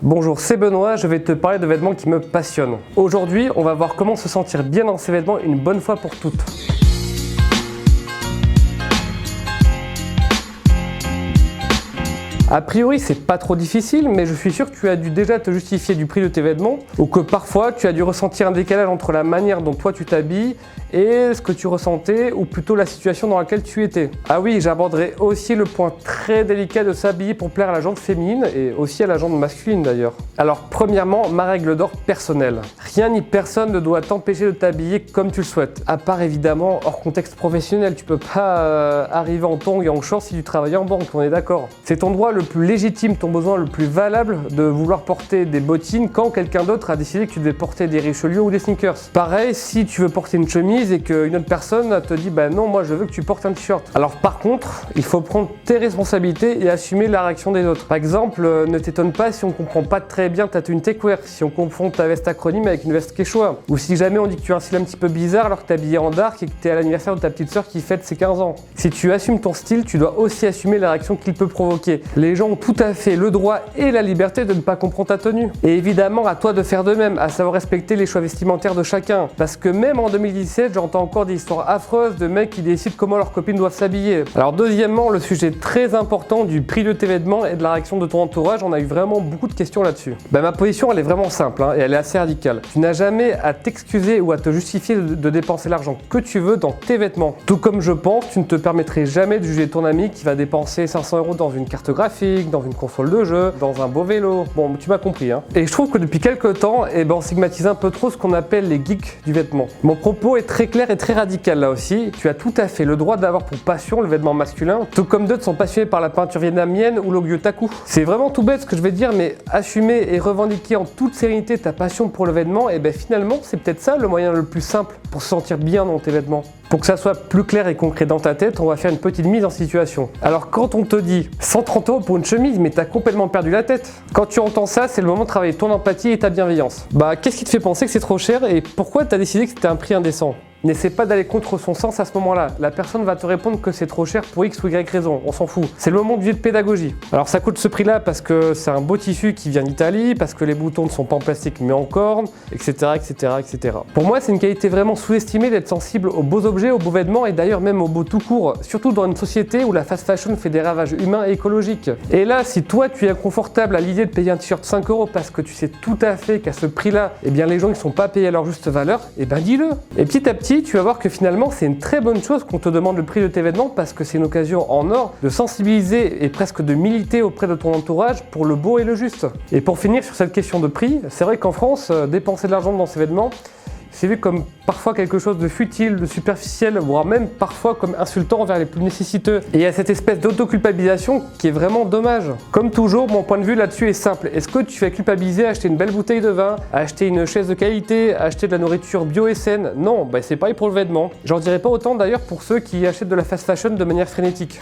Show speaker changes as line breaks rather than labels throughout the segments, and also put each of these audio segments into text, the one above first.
Bonjour, c'est Benoît, je vais te parler de vêtements qui me passionnent. Aujourd'hui, on va voir comment se sentir bien dans ces vêtements une bonne fois pour toutes. A priori, c'est pas trop difficile, mais je suis sûr que tu as dû déjà te justifier du prix de tes vêtements, ou que parfois tu as dû ressentir un décalage entre la manière dont toi tu t'habilles et ce que tu ressentais, ou plutôt la situation dans laquelle tu étais. Ah oui, j'aborderai aussi le point très délicat de s'habiller pour plaire à la gente féminine, et aussi à la gente masculine d'ailleurs. Alors premièrement, ma règle d'or personnelle. Rien ni personne ne doit t'empêcher de t'habiller comme tu le souhaites, à part évidemment hors contexte professionnel. Tu peux pas arriver en tongs et en short si tu travailles en banque, on est d'accord. C'est ton droit le plus légitime, ton besoin le plus valable de vouloir porter des bottines quand quelqu'un d'autre a décidé que tu devais porter des Richelieu ou des sneakers. Pareil, si tu veux porter une chemise et qu'une autre personne te dit bah non, moi je veux que tu portes un t-shirt. Alors par contre, il faut prendre tes responsabilités et assumer la réaction des autres. Par exemple, ne t'étonne pas si on comprend pas très bien ta tenue techwear, si on confond ta veste acronyme avec une veste quechua, ou si jamais on dit que tu as un style un petit peu bizarre alors que t'es habillé en dark et que t'es à l'anniversaire de ta petite sœur qui fête ses 15 ans. Si tu assumes ton style, tu dois aussi assumer la réaction qu'il peut provoquer. Les gens ont tout à fait le droit et la liberté de ne pas comprendre ta tenue. Et évidemment, à toi de faire de même, à savoir respecter les choix vestimentaires de chacun. Parce que même en 2017, j'entends encore des histoires affreuses de mecs qui décident comment leurs copines doivent s'habiller. Alors deuxièmement, le sujet très important du prix de tes vêtements et de la réaction de ton entourage, on a eu vraiment beaucoup de questions là-dessus. Ma position, elle est vraiment simple et elle est assez radicale. Tu n'as jamais à t'excuser ou à te justifier de dépenser l'argent que tu veux dans tes vêtements. Tout comme je pense, tu ne te permettrais jamais de juger ton ami qui va dépenser 500 € dans une carte graphique, dans une console de jeu, dans un beau vélo. Bon, tu m'as compris. Et je trouve que depuis quelques temps, on stigmatise un peu trop ce qu'on appelle les geeks du vêtement. Mon propos est très clair et très radical là aussi. Tu as tout à fait le droit d'avoir pour passion le vêtement masculin, tout comme d'autres sont passionnés par la peinture vietnamienne ou l'ogyuotaku. C'est vraiment tout bête ce que je vais dire, mais assumer et revendiquer en toute sérénité ta passion pour le vêtement, finalement, c'est peut-être ça le moyen le plus simple pour se sentir bien dans tes vêtements. Pour que ça soit plus clair et concret dans ta tête, on va faire une petite mise en situation. Alors quand on te dit 130 € pour une chemise, mais t'as complètement perdu la tête. Quand tu entends ça, c'est le moment de travailler ton empathie et ta bienveillance. Qu'est-ce qui te fait penser que c'est trop cher et pourquoi t'as décidé que c'était un prix indécent ? N'essaie pas d'aller contre son sens à ce moment-là. La personne va te répondre que c'est trop cher pour X ou Y raison, on s'en fout. C'est le moment du jeu de pédagogie. Alors ça coûte ce prix-là parce que c'est un beau tissu qui vient d'Italie, parce que les boutons ne sont pas en plastique mais en corne, etc., etc., etc. Pour moi, c'est une qualité vraiment sous-estimée d'être sensible aux beaux objets, aux beaux vêtements et d'ailleurs même aux beaux tout court, surtout dans une société où la fast fashion fait des ravages humains et écologiques. Et là, si toi tu es inconfortable à l'idée de payer un t-shirt 5 € parce que tu sais tout à fait qu'à ce prix-là, les gens ne sont pas payés à leur juste valeur, dis-le. Et petit à petit, tu vas voir que finalement c'est une très bonne chose qu'on te demande le prix de tes vêtements parce que c'est une occasion en or de sensibiliser et presque de militer auprès de ton entourage pour le beau et le juste. Et pour finir sur cette question de prix, c'est vrai qu'en France, dépenser de l'argent dans ces vêtements, c'est vu comme parfois quelque chose de futile, de superficiel, voire même parfois comme insultant envers les plus nécessiteux. Et il y a cette espèce d'autoculpabilisation qui est vraiment dommage. Comme toujours, mon point de vue là-dessus est simple. Est-ce que tu es culpabilisé à acheter une belle bouteille de vin, à acheter une chaise de qualité, à acheter de la nourriture bio et saine? Non, c'est pareil pour le vêtement. J'en dirais pas autant d'ailleurs pour ceux qui achètent de la fast fashion de manière frénétique.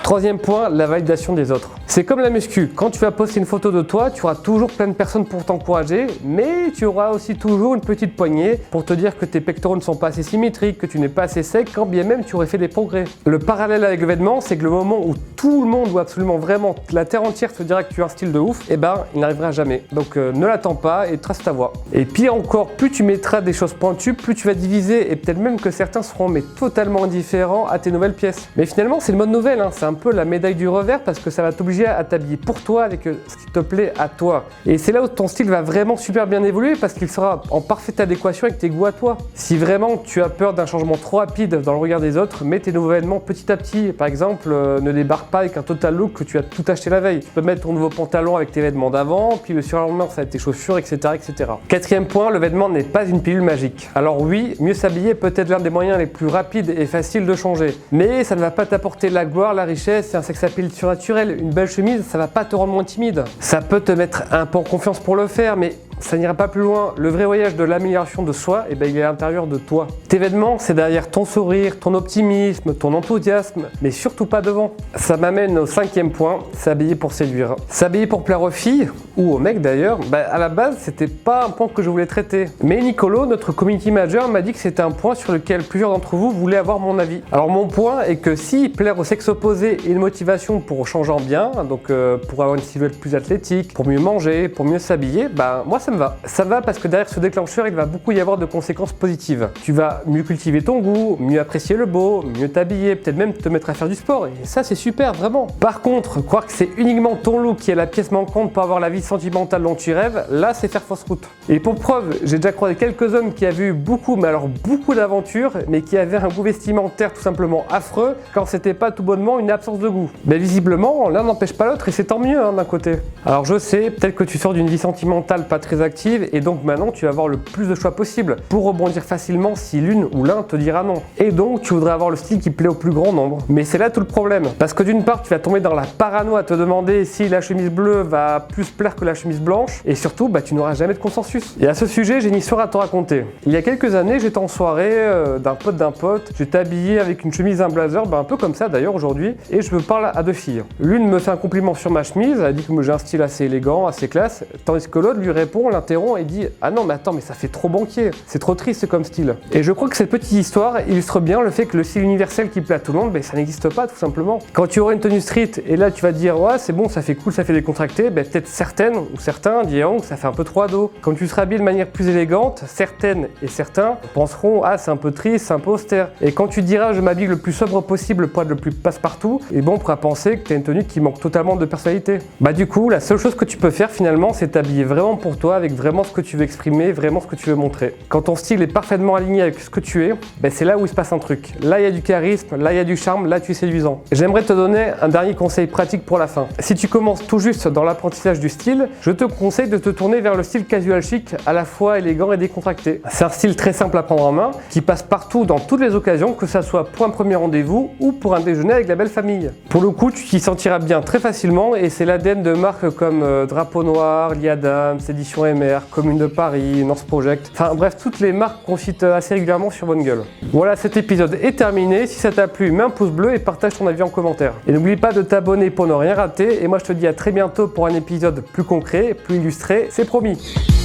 Troisième point, la validation des autres. C'est comme la muscu, quand tu vas poster une photo de toi, tu auras toujours plein de personnes pour t'encourager, mais tu auras aussi toujours une petite poignée pour te dire que tes pectoraux ne sont pas assez symétriques, que tu n'es pas assez sec, quand bien même tu aurais fait des progrès. Le parallèle avec le vêtement, c'est que le moment où tout le monde ou absolument vraiment la terre entière te dira que tu as un style de ouf, il n'arrivera jamais. Donc ne l'attends pas et trace ta voie. Et pire encore, plus tu mettras des choses pointues, plus tu vas diviser et peut-être même que certains seront totalement indifférents à tes nouvelles pièces. Mais finalement, c'est une bonne nouvelle, c'est un peu la médaille du revers parce que ça va t'obliger à t'habiller pour toi avec ce qui te plaît à toi. Et c'est là où ton style va vraiment super bien évoluer parce qu'il sera en parfaite adéquation avec tes goûts à toi. Si vraiment tu as peur d'un changement trop rapide dans le regard des autres, mets tes nouveaux vêtements petit à petit. Par exemple, ne débarque pas avec un total look que tu as tout acheté la veille. Tu peux mettre ton nouveau pantalon avec tes vêtements d'avant, puis le surlendemain ça va être tes chaussures, etc., etc. Quatrième point, le vêtement n'est pas une pilule magique. Alors oui, mieux s'habiller peut être l'un des moyens les plus rapides et faciles de changer. Mais ça ne va pas t'apporter la gloire, la richesse et un sex appeal surnaturel. Une belle chemise, ça va pas te rendre moins timide. Ça peut te mettre un peu en confiance pour le faire, mais ça n'ira pas plus loin. Le vrai voyage de l'amélioration de soi, il est à l'intérieur de toi. Tes vêtements, c'est derrière ton sourire, ton optimisme, ton enthousiasme, mais surtout pas devant. Ça m'amène au 5e point, s'habiller pour séduire. S'habiller pour plaire aux filles, ou aux mecs d'ailleurs, à la base, c'était pas un point que je voulais traiter. Mais Nicolo, notre community manager, m'a dit que c'était un point sur lequel plusieurs d'entre vous voulaient avoir mon avis. Alors mon point est que si plaire au sexe opposé est une motivation pour changer en bien, donc pour avoir une silhouette plus athlétique, pour mieux manger, pour mieux s'habiller, moi ça me va. Ça me va parce que derrière ce déclencheur, il va beaucoup y avoir de conséquences positives. Tu vas mieux cultiver ton goût, mieux apprécier le beau, mieux t'habiller, peut-être même te mettre à faire du sport, et ça c'est super, vraiment. Par contre, croire que c'est uniquement ton look qui est la pièce manquante pour avoir la vie sentimentale dont tu rêves, là c'est faire fausse route. Et pour preuve, j'ai déjà croisé quelques hommes qui avaient eu beaucoup, mais alors beaucoup d'aventures, mais qui avaient un goût vestimentaire tout simplement affreux, quand c'était pas tout bonnement une absence de goût. Mais visiblement, l'un n'empêche pas l'autre et c'est tant mieux d'un côté. Alors je sais, peut-être que tu sors d'une vie sentimentale pas très active et donc maintenant tu vas avoir le plus de choix possible pour rebondir facilement si l'une ou l'un te dira non. Et donc tu voudrais avoir le style qui plaît au plus grand nombre. Mais c'est là tout le problème. Parce que d'une part, tu vas tomber dans la parano à te demander si la chemise bleue va plus plaire que la chemise blanche et surtout, tu n'auras jamais de consensus. Et à ce sujet, j'ai une histoire à te raconter. Il y a quelques années, j'étais en soirée d'un pote, j'étais habillé avec une chemise et un blazer, un peu comme ça d'ailleurs aujourd'hui, et je me parle à deux filles. L'une me fait un compliment sur ma chemise, elle dit que j'ai un style assez élégant, assez classe, tandis que l'autre lui répond, l'interrompt et dit « Ah non mais attends, mais ça fait trop banquier, c'est trop triste comme style ». Et je crois que cette petite histoire illustre bien le fait que le style universel qui plaît à tout le monde, ça n'existe pas tout simplement. Quand tu auras une tenue street et là tu vas te dire « Ouais c'est bon, ça fait cool, ça fait décontracté », peut-être certaines ou certains diront que ça fait un peu trop ado. Quand tu seras habillé de manière plus élégante, certaines et certains penseront « Ah c'est un peu triste, c'est un peu austère ». Et quand tu diras « Je m'habille le plus sobre possible pour être le plus passe-partout », on pourra penser que tu as une tenue qui manque totalement de personnalité. Du coup, la seule chose que tu peux faire finalement, c'est t'habiller vraiment pour toi, avec vraiment ce que tu veux exprimer, vraiment ce que tu veux montrer. Quand ton style est parfaitement aligné avec ce que tu es, c'est là où il se passe un truc. Là, il y a du charisme, là, il y a du charme, là, tu es séduisant. J'aimerais te donner un dernier conseil pratique pour la fin. Si tu commences tout juste dans l'apprentissage du style, je te conseille de te tourner vers le style casual chic, à la fois élégant et décontracté. C'est un style très simple à prendre en main, qui passe partout dans toutes les occasions, que ça soit pour un premier rendez-vous ou pour un déjeuner avec la belle famille. Pour le coup, tu t'y sentiras bien très facilement et c'est l'ADN de marques comme Drapeau Noir, Lee Adams, Édition MR, Commune de Paris, North Project, enfin bref, toutes les marques qu'on cite assez régulièrement sur Bonne Gueule. Voilà, cet épisode est terminé. Si ça t'a plu, mets un pouce bleu et partage ton avis en commentaire. Et n'oublie pas de t'abonner pour ne rien rater. Et moi, je te dis à très bientôt pour un épisode plus concret, plus illustré, c'est promis.